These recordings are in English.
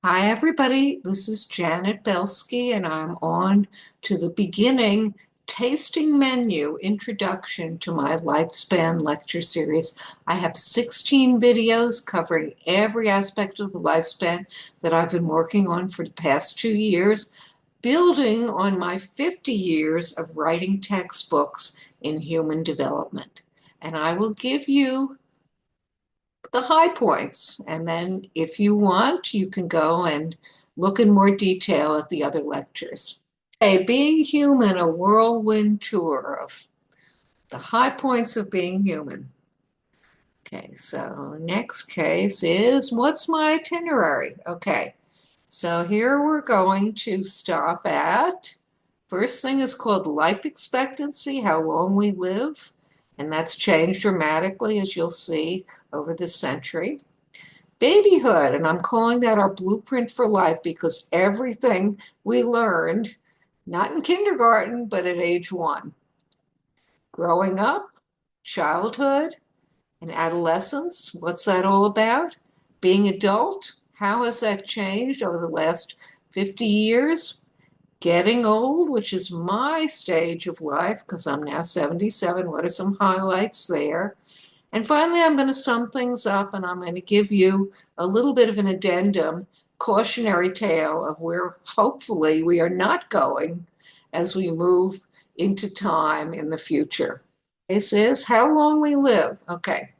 Hi, everybody. This is Janet Belsky, and I'm on to the beginning tasting menu introduction to my lifespan lecture series. I have 16 videos covering every aspect of the lifespan that I've been working on for the past 2 years, building on my 50 years of writing textbooks in human development. And I will give you the high points. And then if you want, you can go and look in more detail at the other lectures. Okay, being human, a whirlwind tour of the high points of being human. Okay, so next case is what's my itinerary? Okay, so here we're going to stop at, first thing is called life expectancy, how long we live. And that's changed dramatically, as you'll see, over the century. Babyhood, and I'm calling that our blueprint for life because everything we learned, not in kindergarten, but at age 1. Growing up, childhood, and adolescence, what's that all about? Being adult, how has that changed over the last 50 years? Getting old, which is my stage of life because I'm now 77. What are some highlights there? And finally, I'm going to sum things up and I'm going to give you a little bit of an addendum, cautionary tale of where hopefully we are not going as we move into time in the future. This is how long we live. Okay.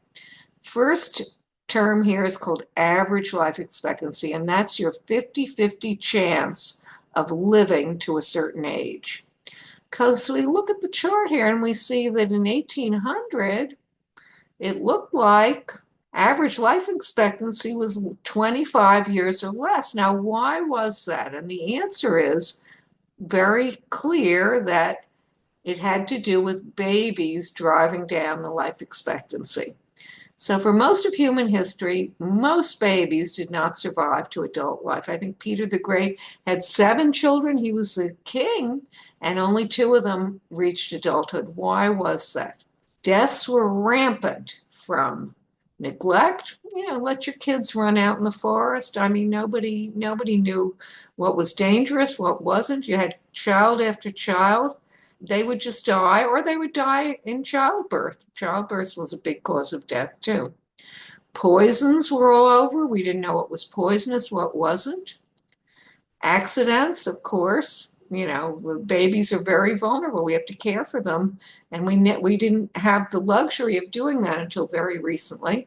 First term here is called average life expectancy, and that's your 50-50 chance of living to a certain age. Because we look at the chart here and we see that in 1800, it looked like average life expectancy was 25 years or less. Now, why was that? And the answer is very clear that it had to do with babies driving down the life expectancy. So for most of human history, most babies did not survive to adult life. I think Peter the Great had 7 children. He was the king, and only 2 of them reached adulthood. Why was that? Deaths were rampant from neglect. Let your kids run out in the forest. I mean, nobody knew what was dangerous, what wasn't. You had child after child. They would just die, or they would die in childbirth. Childbirth was a big cause of death, too. Poisons were all over. We didn't know what was poisonous, what wasn't. Accidents, of course. Babies are very vulnerable. We have to care for them. And we didn't have the luxury of doing that until very recently.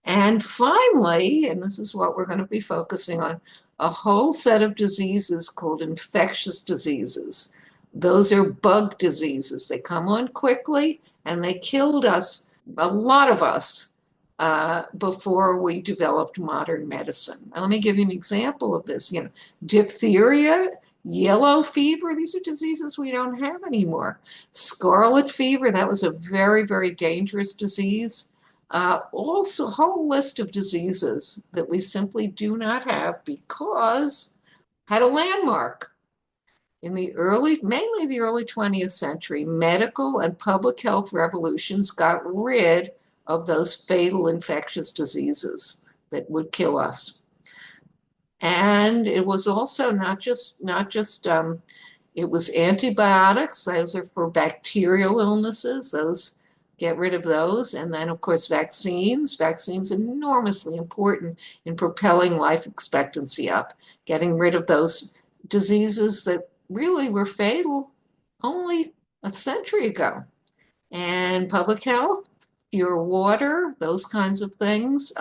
And finally, and this is what we're going to be focusing on, a whole set of diseases called infectious diseases. Those are bug diseases. They come on quickly and they killed us, a lot of us, before we developed modern medicine. Now, let me give you an example of this. Diphtheria, yellow fever, these are diseases we don't have anymore. Scarlet fever, that was a very, very dangerous disease. Also, a whole list of diseases that we simply do not have because had a landmark. In mainly the early 20th century, medical and public health revolutions got rid of those fatal infectious diseases that would kill us. And it was also not just it was antibiotics. Those are for bacterial illnesses. Those, get rid of those. And then, of course, vaccines. Vaccines enormously important in propelling life expectancy up, getting rid of those diseases that really were fatal only a century ago. And public health, pure water, those kinds of things,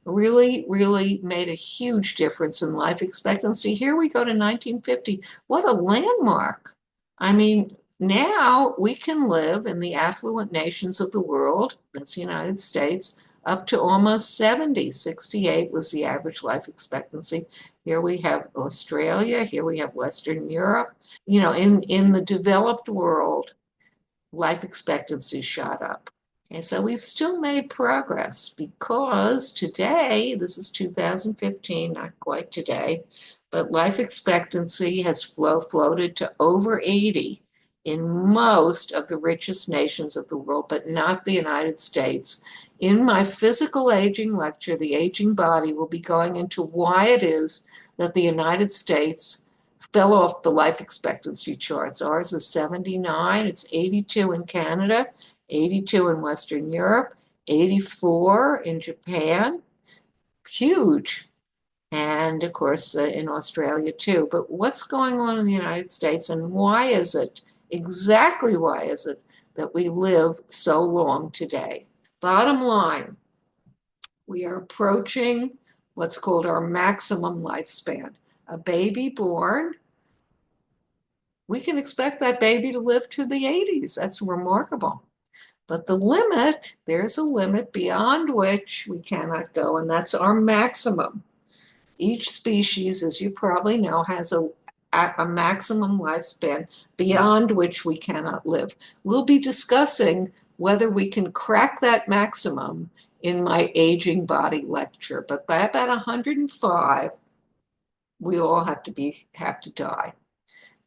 really, really made a huge difference in life expectancy. Here we go to 1950. What a landmark. I mean, now we can live in the affluent nations of the world, that's the United States, up to almost 70. 68 was the average life expectancy. Here we have Australia, here we have Western Europe. In the developed world, life expectancy shot up. And so we've still made progress because today, this is 2015, not quite today, but life expectancy has floated to over 80 in most of the richest nations of the world, but not the United States. In my physical aging lecture, The Aging Body, will be going into why it is that the United States fell off the life expectancy charts. Ours is 79, it's 82 in Canada, 82 in Western Europe, 84 in Japan, huge. And of course, in Australia too. But what's going on in the United States, and why is it, exactly why is it, that we live so long today? Bottom line, we are approaching what's called our maximum lifespan. A baby born, we can expect that baby to live to the 80s. That's remarkable. But the limit, there's a limit beyond which we cannot go, and that's our maximum. Each species, as you probably know, has a maximum lifespan beyond which we cannot live. We'll be discussing whether we can crack that maximum in my aging body lecture. But by about 105, we all have to die.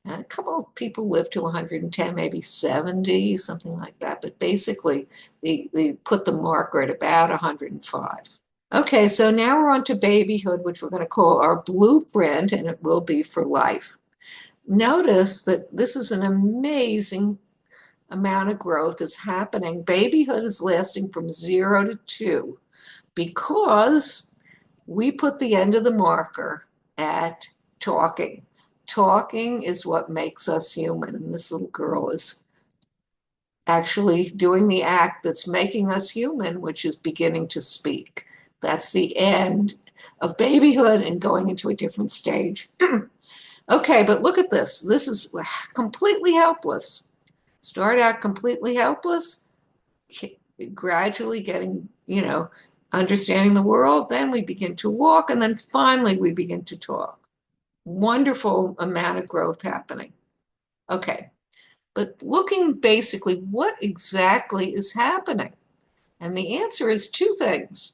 And a couple of people live to 110, maybe 70, something like that. But basically, they put the marker at about 105. Okay, so now we're on to babyhood, which we're going to call our blueprint, and it will be for life. Notice that this is an amazing amount of growth is happening. Babyhood is lasting from 0 to 2 because we put the end of the marker at talking. Talking is what makes us human, and this little girl is actually doing the act that's making us human, which is beginning to speak. That's the end of babyhood and going into a different stage. Okay, but look at this. This is completely helpless. Start out completely helpless, gradually getting, understanding the world. Then we begin to walk, and then finally we begin to talk. Wonderful amount of growth happening. Okay, but looking basically, what exactly is happening? And the answer is two things.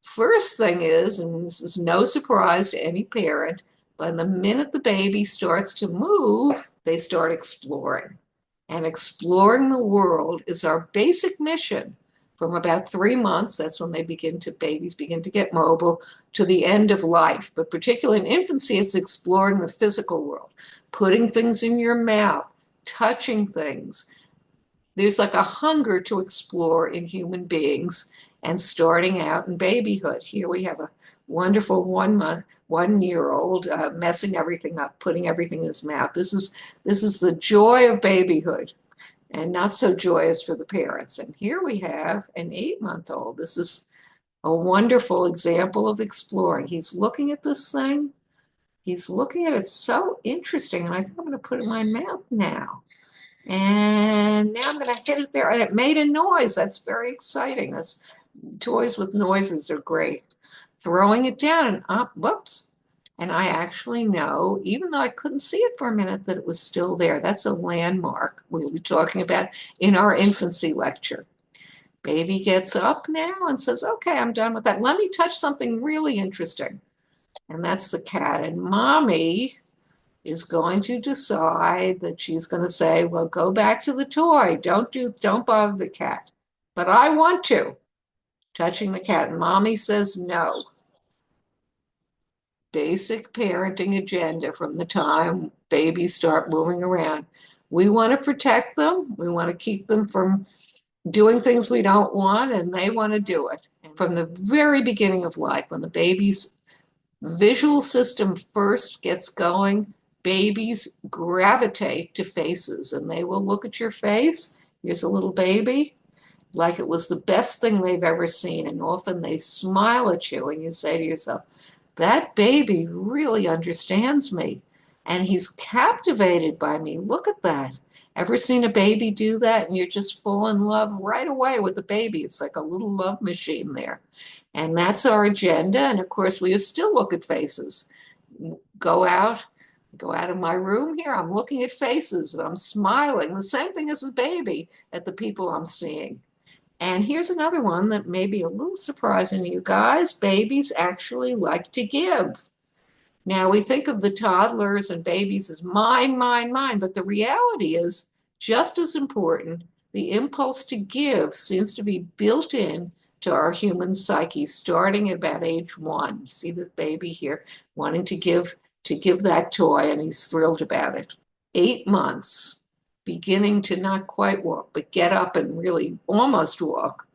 First thing is, and this is no surprise to any parent, but the minute the baby starts to move, they start exploring. And exploring the world is our basic mission from about 3 months. That's when babies begin to get mobile, to the end of life. But particularly in infancy, it's exploring the physical world, putting things in your mouth, touching things. There's like a hunger to explore in human beings, and starting out in babyhood. Here we have a wonderful 1-year-old messing everything up, putting everything in his mouth. This is the joy of babyhood, and not so joyous for the parents. And here we have an 8-month-old. This is a wonderful example of exploring. He's looking at this thing. He's looking at it so interesting, and I think I'm going to put it in my mouth now. And now I'm going to hit it there, and it made a noise. That's very exciting. Toys with noises are great. Throwing it down and up, whoops. And I actually know, even though I couldn't see it for a minute, that it was still there. That's a landmark we'll be talking about in our infancy lecture. Baby gets up now and says, okay, I'm done with that. Let me touch something really interesting. And that's the cat. And mommy is going to decide that she's going to say, well, go back to the toy. Don't bother the cat. But I want to. Touching the cat. And mommy says no. Basic parenting agenda from the time babies start moving around. We want to protect them. We want to keep them from doing things we don't want, and they want to do it. And from the very beginning of life, when the baby's visual system first gets going, babies gravitate to faces, and they will look at your face. Here's a little baby, like it was the best thing they've ever seen. And often they smile at you, and you say to yourself, that baby really understands me, and he's captivated by me. Look at that. Ever seen a baby do that, and you just fall in love right away with the baby? It's like a little love machine there. And that's our agenda. And of course, we still look at faces. Go out of my room here, I'm looking at faces, and I'm smiling. The same thing as a baby at the people I'm seeing. And here's another one that may be a little surprising to you guys. Babies actually like to give. Now, we think of the toddlers and babies as mine, mine, mine, but the reality is just as important. The impulse to give seems to be built in to our human psyche, starting at about age 1. You see the baby here wanting to give that toy, and he's thrilled about it. 8 months, beginning to not quite walk, but get up and really almost walk,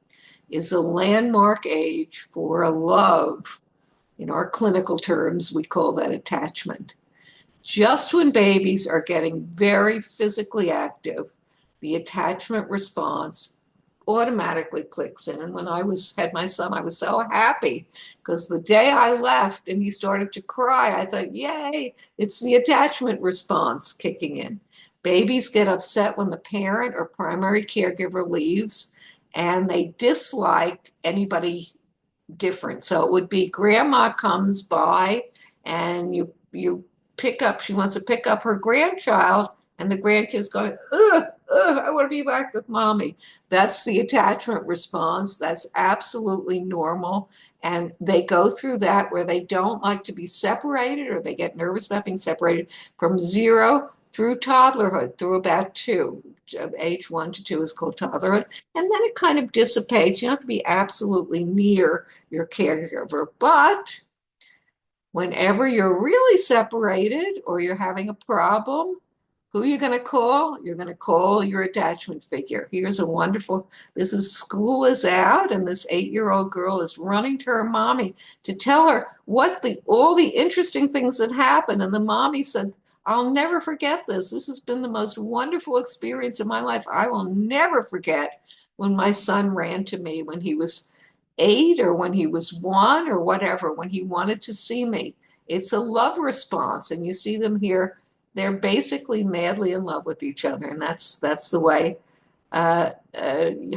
is a landmark age for a love. In our clinical terms, we call that attachment. Just when babies are getting very physically active, the attachment response automatically clicks in. And when had my son, I was so happy because the day I left and he started to cry, I thought, yay, it's the attachment response kicking in. Babies get upset when the parent or primary caregiver leaves, and they dislike anybody different. So it would be grandma comes by and she wants to pick up her grandchild, and the grandkid's going, ugh, ugh, I want to be back with mommy. That's the attachment response. That's absolutely normal. And they go through that where they don't like to be separated, or they get nervous about being separated from 0 through toddlerhood, through about 2. Age 1 to 2 is called toddlerhood. And then it kind of dissipates. You don't have to be absolutely near your caregiver, but whenever you're really separated or you're having a problem, who are you going to call? You're going to call your attachment figure. Here's a wonderful, school is out, and this 8-year-old girl is running to her mommy to tell her all the interesting things that happened. And the mommy said, I'll never forget this. This has been the most wonderful experience of my life. I will never forget when my son ran to me when he was 8 or when he was 1 or whatever, when he wanted to see me. It's a love response, and you see them here. They're basically madly in love with each other, and that's the way.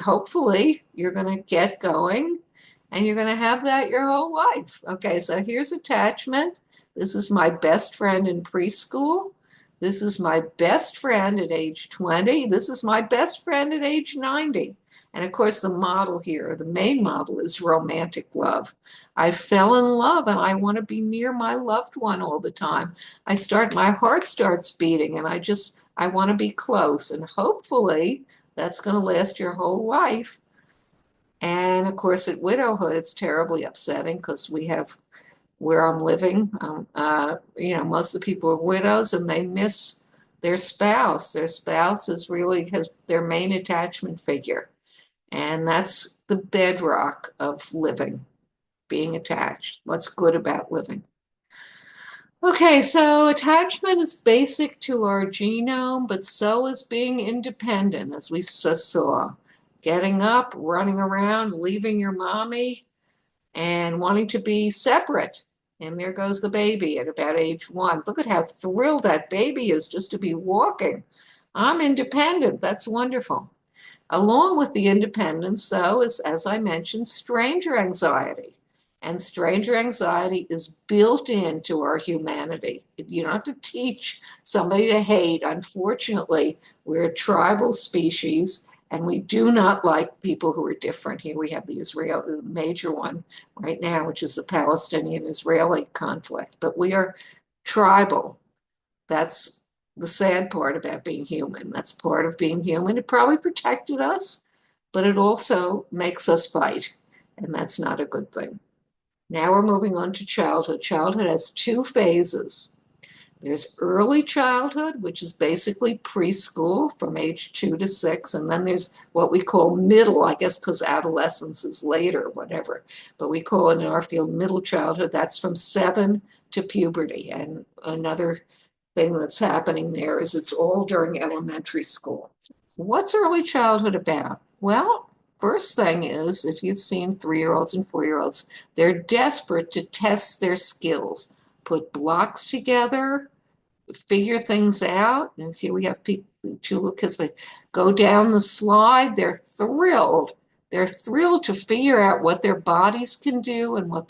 Hopefully, you're going to get going, and you're going to have that your whole life. Okay, so here's attachment. This is my best friend in preschool. This is my best friend at age 20. This is my best friend at age 90. And of course, the model here, the main model, is romantic love. I fell in love and I want to be near my loved one all the time. My heart starts beating, and I want to be close. And hopefully that's going to last your whole life. And of course, at widowhood, it's terribly upsetting because where I'm living, most of the people are widows and they miss their spouse. Their spouse has their main attachment figure. And that's the bedrock of living, being attached. What's good about living? Okay, so attachment is basic to our genome, but so is being independent, as we saw. Getting up, running around, leaving your mommy, and wanting to be separate. And there goes the baby at about age 1. Look at how thrilled that baby is just to be walking. I'm independent. That's wonderful. Along with the independence, though, is, as I mentioned, stranger anxiety. And stranger anxiety is built into our humanity. You don't have to teach somebody to hate. Unfortunately, we're a tribal species, and we do not like people who are different. Here we have the major one right now, which is the Palestinian-Israeli conflict. But we are tribal. That's the sad part about being human. That's part of being human. It probably protected us, but it also makes us fight, and that's not a good thing. Now we're moving on to childhood. Childhood has 2 phases. There's early childhood, which is basically preschool from age 2 to 6. And then there's what we call middle, I guess because adolescence is later, whatever. But we call it in our field middle childhood. That's from 7 to puberty. And another thing that's happening there is it's all during elementary school. What's early childhood about? Well, first thing is, if you've seen 3-year-olds and 4-year-olds, they're desperate to test their skills. Put blocks together, figure things out. And here we have 2 little kids, but go down the slide. They're thrilled. They're thrilled to figure out what their bodies can do and what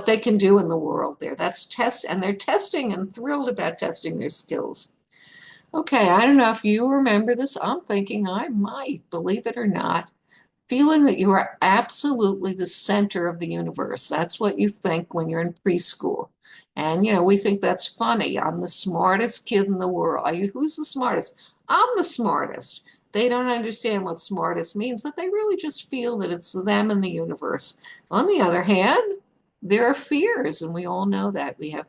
they can do in the world there. And they're testing and thrilled about testing their skills. Okay, I don't know if you remember this. I'm thinking I might, believe it or not. Feeling that you are absolutely the center of the universe. That's what you think when you're in preschool. And, we think that's funny. I'm the smartest kid in the world. Who's the smartest? I'm the smartest. They don't understand what smartest means, but they really just feel that it's them and the universe. On the other hand, there are fears, and we all know that. We have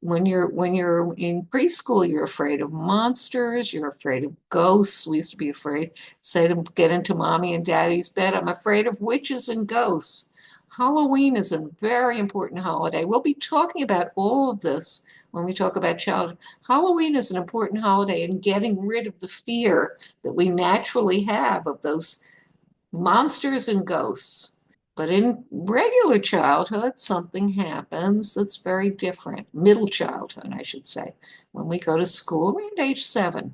when you're in preschool, you're afraid of monsters, you're afraid of ghosts. We used to be afraid, say to get into mommy and daddy's bed, I'm afraid of witches and ghosts. Halloween is a very important holiday. We'll be talking about all of this when we talk about childhood. Halloween is an important holiday in getting rid of the fear that we naturally have of those monsters and ghosts. But in regular childhood, something happens that's very different. Middle childhood, I should say. When we go to school around age 7,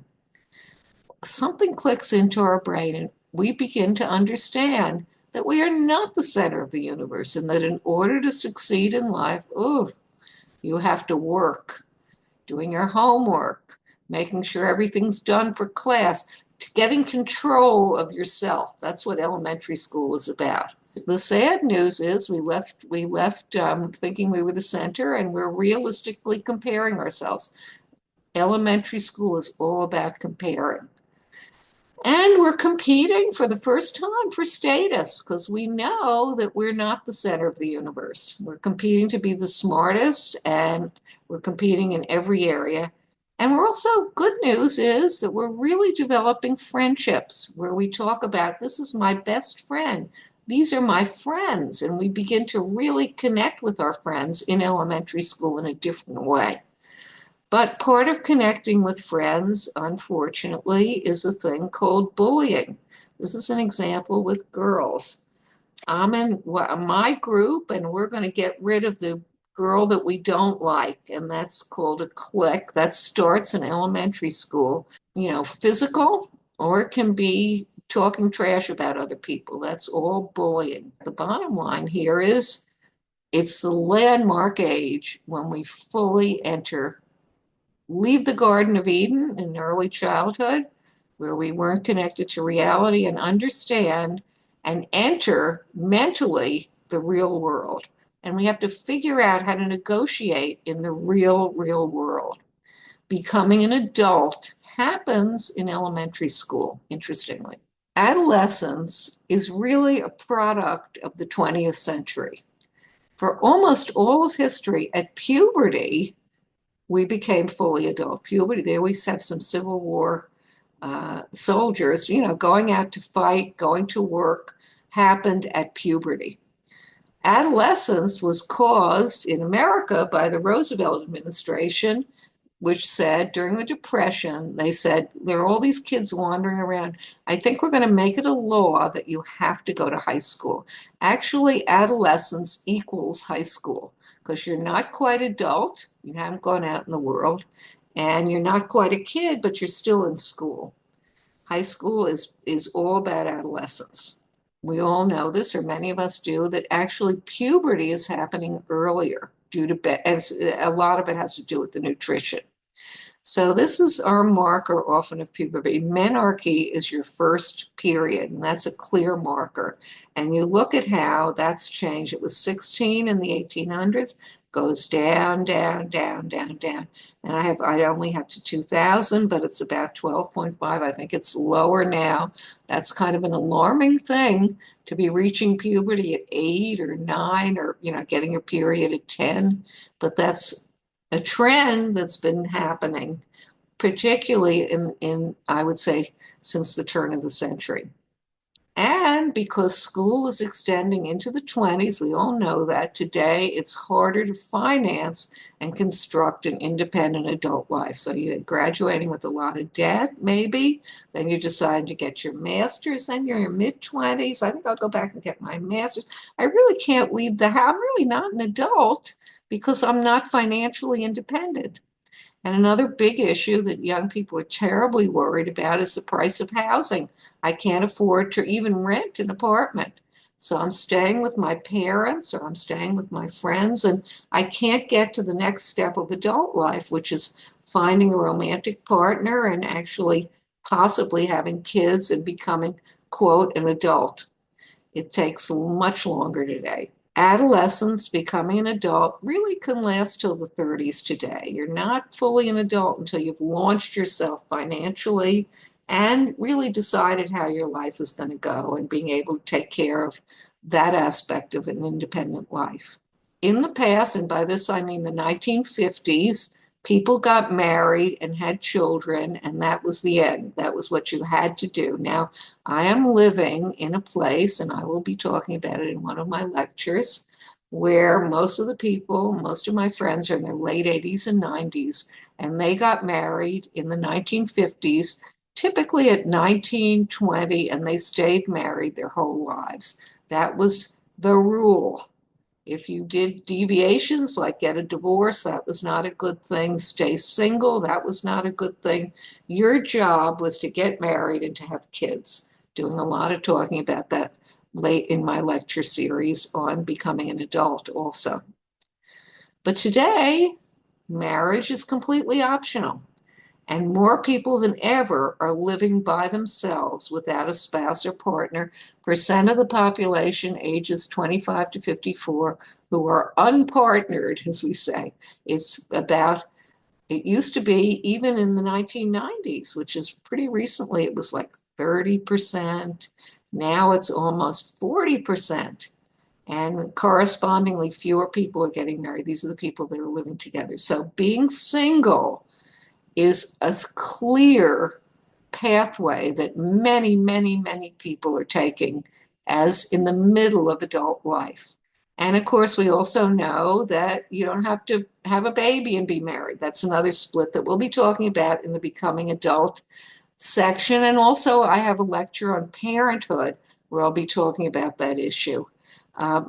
something clicks into our brain and we begin to understand that we are not the center of the universe and that in order to succeed in life, oh, you have to work, doing your homework, making sure everything's done for class, getting control of yourself. That's what elementary school was about. The sad news is we left thinking we were the center, and we're realistically comparing ourselves. Elementary school is all about comparing. And we're competing for the first time for status because we know that we're not the center of the universe. We're competing to be the smartest, and we're competing in every area. And we're also, good news is that we're really developing friendships where we talk about, this is my best friend. These are my friends. And we begin to really connect with our friends in elementary school in a different way. But part of connecting with friends, unfortunately, is a thing called bullying. This is an example with girls. I'm in my group, and we're going to get rid of the girl that we don't like, and that's called a clique. That starts in elementary school. Physical, or it can be talking trash about other people. That's all bullying. The bottom line here is it's the landmark age when we fully leave the Garden of Eden in early childhood, where we weren't connected to reality, and understand and enter mentally the real world. And we have to figure out how to negotiate in the real world. Becoming an adult happens in elementary school, interestingly. Adolescence is really a product of the 20th century. For almost all of history, at puberty, we became fully adult. Puberty, they always have some Civil War soldiers, going out to fight, going to work, happened at puberty. Adolescence was caused in America by the Roosevelt administration, which said during the Depression, they said, there are all these kids wandering around. I think we're going to make it a law that you have to go to high school. Actually, adolescence equals high school because you're not quite adult, you haven't gone out in the world, and you're not quite a kid, but you're still in school. High school is all about adolescence. We all know this, or many of us do, that actually puberty is happening earlier due to, as a lot of it has to do with the nutrition. So this is our marker often of puberty. Menarche is your first period, and that's a clear marker. And you look at how that's changed. It was 16 in the 1800s, goes down, down, down, down, down. And I only have to 2000, but it's about 12.5. I think it's lower now. That's kind of an alarming thing to be reaching puberty at 8 or 9, or getting a period at 10. But that's a trend that's been happening, particularly in I would say, since the turn of the century. And because school is extending into the 20s, we all know that today it's harder to finance and construct an independent adult life. So you're graduating with a lot of debt, maybe, then you decide to get your master's, then you're in your mid-20s. I think I'll go back and get my master's. I really can't leave the house. I'm really not an adult because I'm not financially independent. And another big issue that young people are terribly worried about is the price of housing. I can't afford to even rent an apartment. So I'm staying with my parents or I'm staying with my friends, and I can't get to the next step of adult life, which is finding a romantic partner and actually possibly having kids and becoming, quote, an adult. It takes much longer today. Adolescence, becoming an adult, really can last till the 30s today. You're not fully an adult until you've launched yourself financially and really decided how your life is going to go and being able to take care of that aspect of an independent life. In the past, and by this I mean the 1950s, people got married and had children, and that was the end. That was what you had to do. Now, I am living in a place, and I will be talking about it in one of my lectures, where most of the people, most of my friends are in their late 80s and 90s, and they got married in the 1950s, typically at 19, 20, and they stayed married their whole lives. That was the rule. If you did deviations like get a divorce, that was not a good thing. Stay single, that was not a good thing. Your job was to get married and to have kids. Doing a lot of talking about that late in my lecture series on becoming an adult also. But today, marriage is completely optional. And more people than ever are living by themselves without a spouse or partner. Percent of the population ages 25 to 54 who are unpartnered, as we say. It's about, it used to be even in the 1990s, which is pretty recently, it was like 30%. Now it's almost 40%. And correspondingly, fewer people are getting married. These are the people that are living together. So being single is a clear pathway that many, many, many people are taking as in the middle of adult life. And of course, we also know that you don't have to have a baby and be married. That's another split that we'll be talking about in the Becoming Adult section. And also, I have a lecture on parenthood where I'll be talking about that issue.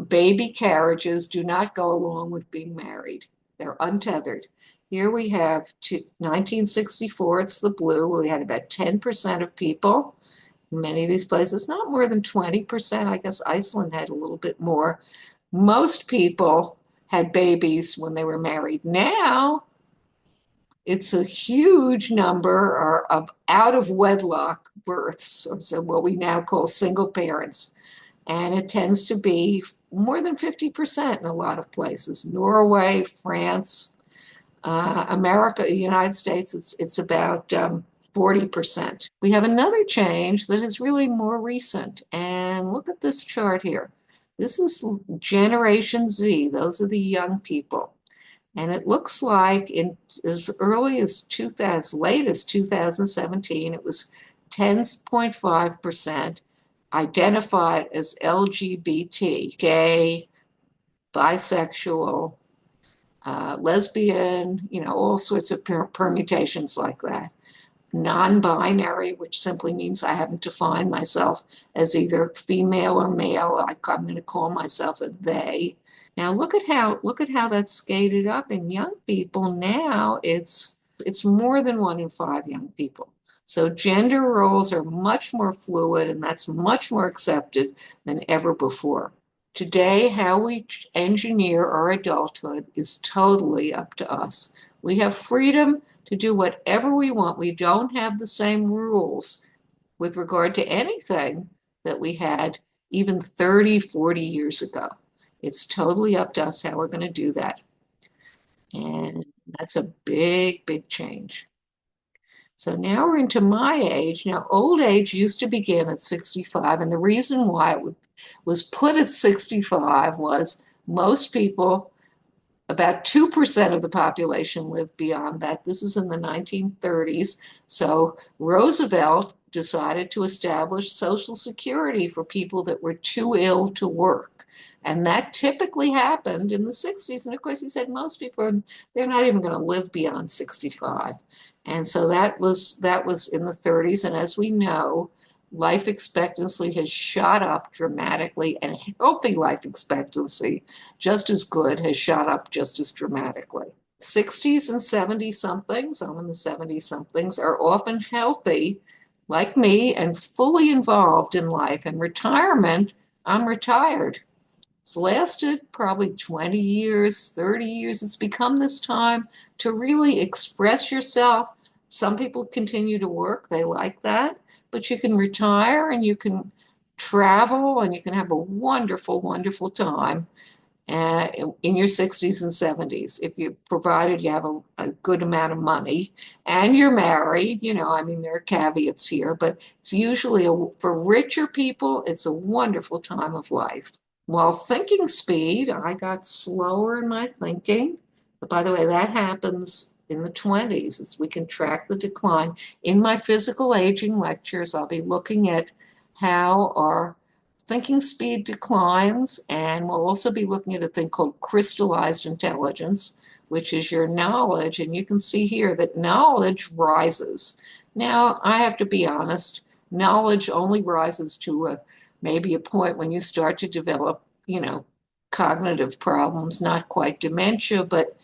Baby carriages do not go along with being married, they're untethered. Here we have 1964, it's the blue. We had about 10% of people in many of these places, not more than 20%. I guess Iceland had a little bit more. Most people had babies when they were married. Now, it's a huge number of out of wedlock births, so what we now call single parents. And it tends to be more than 50% in a lot of places. Norway, France, America, the United States, it's about 40%. We have another change that is really more recent. And look at this chart here. This is Generation Z. Those are the young people. And it looks like in as early as 2000, as late as 2017, it was 10.5% identified as LGBT, gay, bisexual, lesbian, all sorts of permutations like that. Non-binary, which simply means I haven't defined myself as either female or male. I'm going to call myself a they. Now look at how that's skated up in young people. Now it's more than 1 in 5 young people. So gender roles are much more fluid, and that's much more accepted than ever before. Today, how we engineer our adulthood is totally up to us. We have freedom to do whatever we want. We don't have the same rules with regard to anything that we had even 30, 40 years ago. It's totally up to us how we're going to do that. And that's a big, big change. So now we're into my age. Now, old age used to begin at 65, and the reason why it was put at 65 was most people, about 2% of the population lived beyond that. This is in the 1930s. So Roosevelt decided to establish Social Security for people that were too ill to work. And that typically happened in the 60s. And of course, he said most people, they're not even going to live beyond 65. And so that was in the 30s. And as we know, life expectancy has shot up dramatically, and healthy life expectancy, just as good, has shot up just as dramatically. 60s and 70 somethings, I'm in the 70 somethings, are often healthy, like me, and fully involved in life. And retirement, I'm retired. It's lasted probably 20 years, 30 years. It's become this time to really express yourself. Some people continue to work, they like that, but you can retire and you can travel and you can have a wonderful, wonderful time in your 60s and 70s, if you provided you have a good amount of money and you're married. I mean, there are caveats here, but it's usually for richer people, it's a wonderful time of life. While thinking speed, I got slower in my thinking. But by the way, that happens in the 20s, as we can track the decline. In my physical aging lectures, I'll be looking at how our thinking speed declines, and we'll also be looking at a thing called crystallized intelligence, which is your knowledge. And you can see here that knowledge rises. Now, I have to be honest, knowledge only rises to maybe a point when you start to develop, cognitive problems, not quite dementia, but,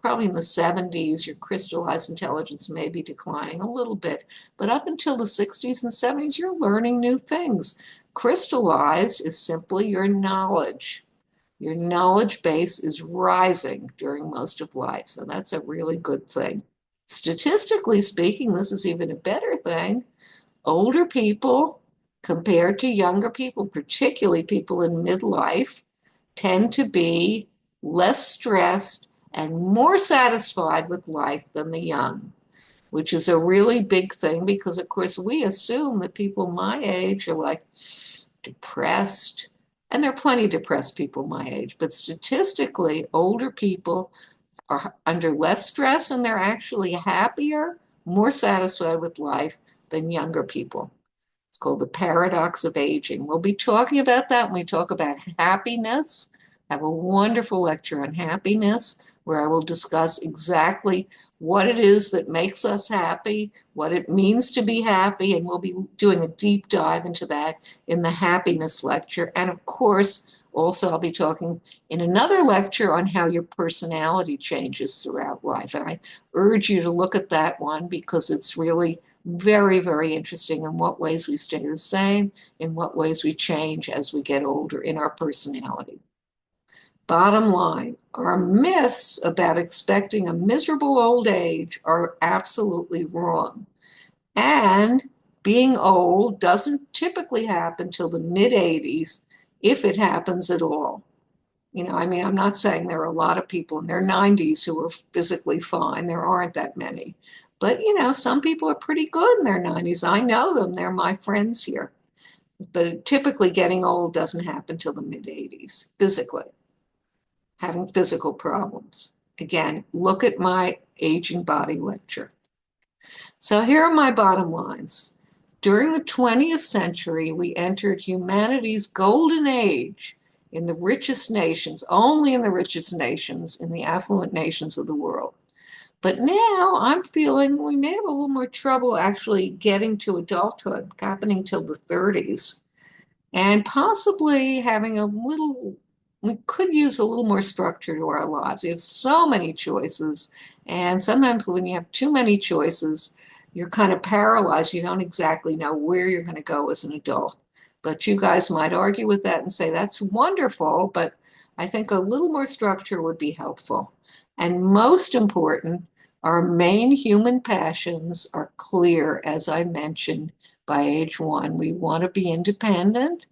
probably in the 70s, your crystallized intelligence may be declining a little bit. But up until the 60s and 70s, you're learning new things. Crystallized is simply your knowledge. Your knowledge base is rising during most of life. So that's a really good thing. Statistically speaking, this is even a better thing. Older people compared to younger people, particularly people in midlife, tend to be less stressed and more satisfied with life than the young, which is a really big thing because, of course, we assume that people my age are like depressed. And there are plenty of depressed people my age, but statistically, older people are under less stress and they're actually happier, more satisfied with life than younger people. It's called the paradox of aging. We'll be talking about that when we talk about happiness. I have a wonderful lecture on happiness where I will discuss exactly what it is that makes us happy, what it means to be happy, and we'll be doing a deep dive into that in the happiness lecture. And of course, also I'll be talking in another lecture on how your personality changes throughout life. And I urge you to look at that one because it's really very, very interesting in what ways we stay the same, in what ways we change as we get older in our personality. Bottom line, our myths about expecting a miserable old age are absolutely wrong. And being old doesn't typically happen till the mid 80s, if it happens at all. I mean, I'm not saying there are a lot of people in their 90s who are physically fine. There aren't that many. But, some people are pretty good in their 90s. I know them. They're my friends here. But typically getting old doesn't happen till the mid 80s, physically, having physical problems. Again, look at my aging body lecture. So here are my bottom lines. During the 20th century, we entered humanity's golden age in the richest nations, only in the richest nations, in the affluent nations of the world. But now I'm feeling we may have a little more trouble actually getting to adulthood, happening till the 30s, and possibly having we could use a little more structure to our lives. We have so many choices, and sometimes when you have too many choices, you're kind of paralyzed. You don't exactly know where you're going to go as an adult. But you guys might argue with that and say, that's wonderful, but I think a little more structure would be helpful. And most important, our main human passions are clear, as I mentioned, by age 1. We want to be independent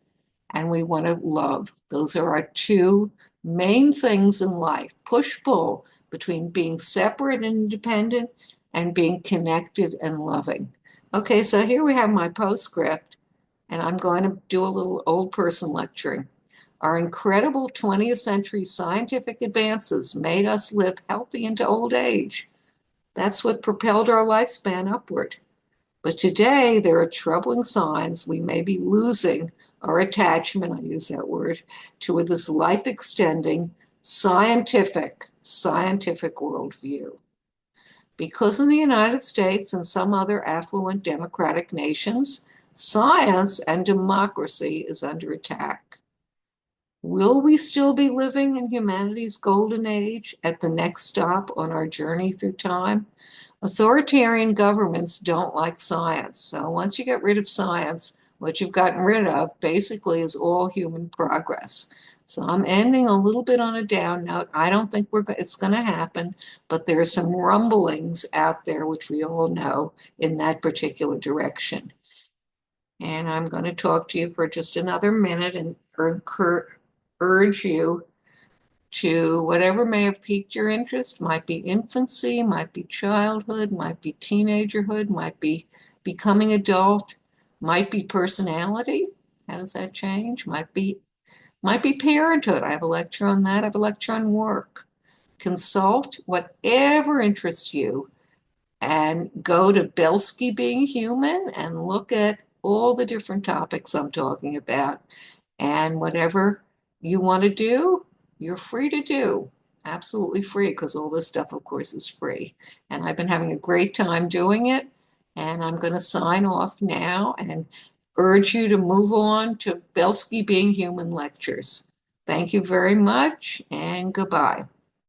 and we want to love. Those are our two main things in life, push-pull between being separate and independent and being connected and loving. Okay, so here we have my postscript, and I'm going to do a little old person lecturing. Our incredible 20th century scientific advances made us live healthy into old age. That's what propelled our lifespan upward. But today, there are troubling signs we may be losing our attachment, I use that word, to this life-extending scientific worldview. Because in the United States and some other affluent democratic nations, science and democracy is under attack. Will we still be living in humanity's golden age at the next stop on our journey through time? Authoritarian governments don't like science. So once you get rid of science, what you've gotten rid of basically is all human progress. So I'm ending a little bit on a down note. I don't think it's going to happen, but there are some rumblings out there, which we all know, in that particular direction. And I'm going to talk to you for just another minute and urge you to whatever may have piqued your interest. Might be infancy, might be childhood, might be teenagerhood, might be becoming adult, might be personality. How does that change? Might be parenthood. I have a lecture on that. I have a lecture on work. Consult whatever interests you and go to Belsky Being Human and look at all the different topics I'm talking about. And whatever you want to do, you're free to do. Absolutely free, because all this stuff, of course, is free. And I've been having a great time doing it. And I'm going to sign off now and urge you to move on to Belsky Being Human lectures. Thank you very much, and goodbye.